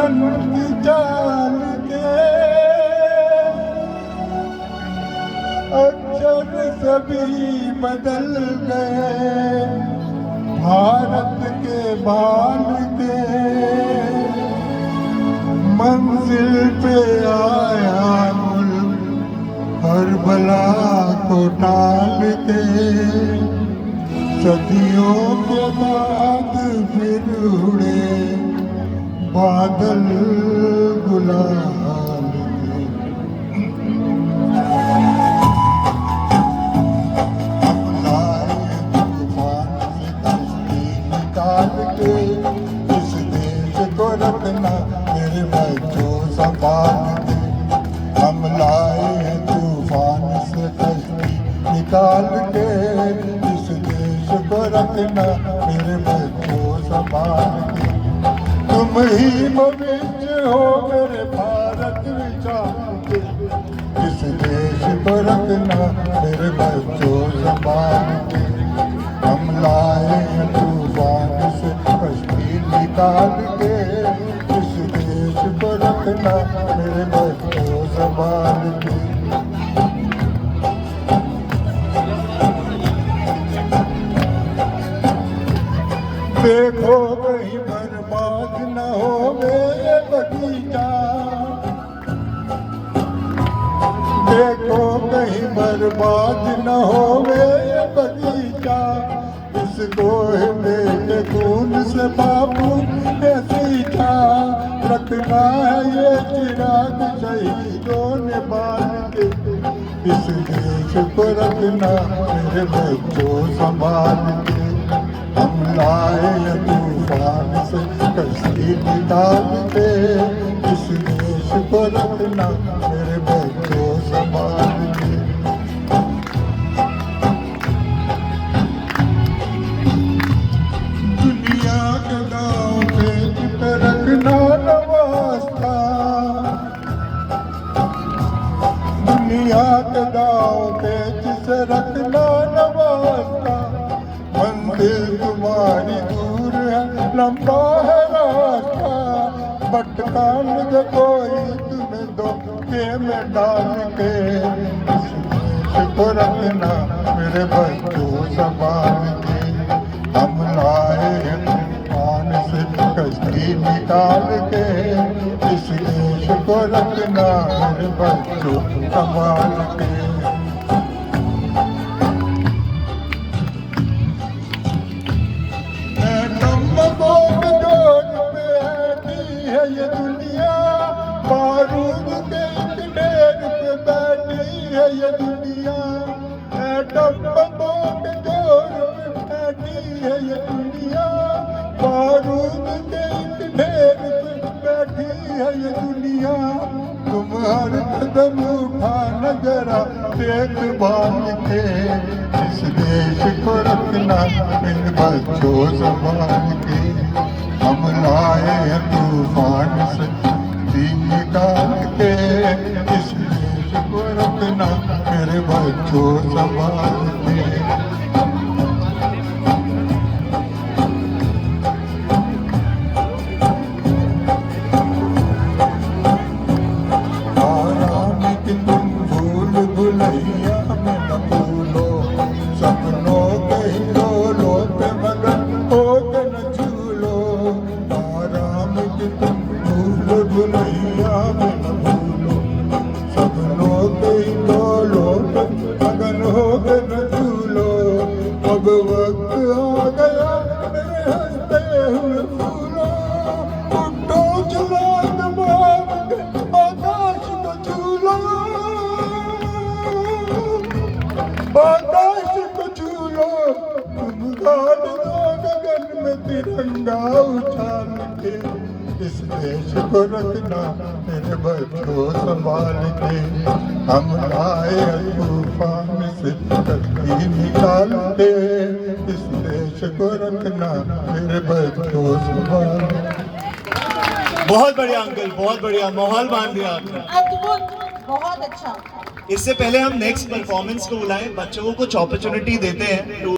दुश्मन की चाल के अक्षर सभी बदल गए, भारत के बाल के मंजिल पे आया मुल्क हर बला को टाल के, सदियों के बाद फिर उड़े बादल गुलाल के। हम लाए तूफान से कश्ती निकाल के, इस देश को रखना मेरे बच्चों संभाल के। हम लाए तूफान से कश्ती निकाल के, इस देश को रखना मेरे बच्चों संभाल के। तुम ही भविष्य हो मेरे भारत विचार के, इस देश को रखना मेरे बच्चों संभाल के। हम लाए तूफान से कश्ती निकाल के, इस देश को रखना मेरे बच्चों संभाल के। देखो कहीं बर्बाद न हो मेरे बगीचा, देखो कहीं बर्बाद न हो मेरे बगीचा। इसको मेरे खून से बापू ने सींचा, रखना है ये चिराग शहीदों ने बाल के, इस देश को रखना मेरे बच्चों संभाल के। हम लाए तूफान से कश्ती निकाल के, इस देश को रखना मेरे बच्चों संभाल के। दुनिया के गाँव पे रखना नवास्ता, दुनिया के गाँव पे जिसे रखना नवास्ता। मंदिर तुम्हारी दूर है, लंबा है रास्ता, भटका मुझे कोई तुम्हें धोखे में डाल के, इस देश को रखना मेरे बच्चों संभाल के। हम लाए तूफान से कश्ती निकाल के, इस देश को रखना मेरे बच्चों संभाल के। ये दुनिया बारूद के ढेर पे बैठी है, ये दुनिया एटम बमों के जोर पे बैठी है, ये दुनिया बारूद के ढेर पे बैठी है, ये दुनिया। तुम हर कदम उठाना जरा देखभाल के, इस देश को रखना इन बच्चों संभाल के। हम लाए तूफान से दिन निकाल के, इस देश को रखना मेरे बच्चों संभाल के। आराम की तुम भूल भुलैया में न भूलो, सपनों के हिलों पे मगन हो के न झूलो। आराम की तुम भूल भुलैया में न भूलो, सपनों के हिलों पे मगन हो के न झूलो। अब वक्त आ गया मेरे हंसते हुए फूलों, उठो चलो दबाव के आकाश को झूलो, आकाश को झूलो। तुम गाड़ दो गगन में तिरंगा उछाल के, इस देश को रखना मेरे बच्चों संभाल के। हम लाए तूफान से कश्ती निकाल के, इस देश को रखना मेरे बच्चों संभाल के। बहुत बढ़िया अंकल, बहुत बढ़िया, माहौल बांध दिया आपने। अद्भुत, बहुत अच्छा। इससे पहले हम नेक्स्ट परफॉर्मेंस को बुलाएं, बच्चों को कुछ अपॉर्चुनिटी देते हैं।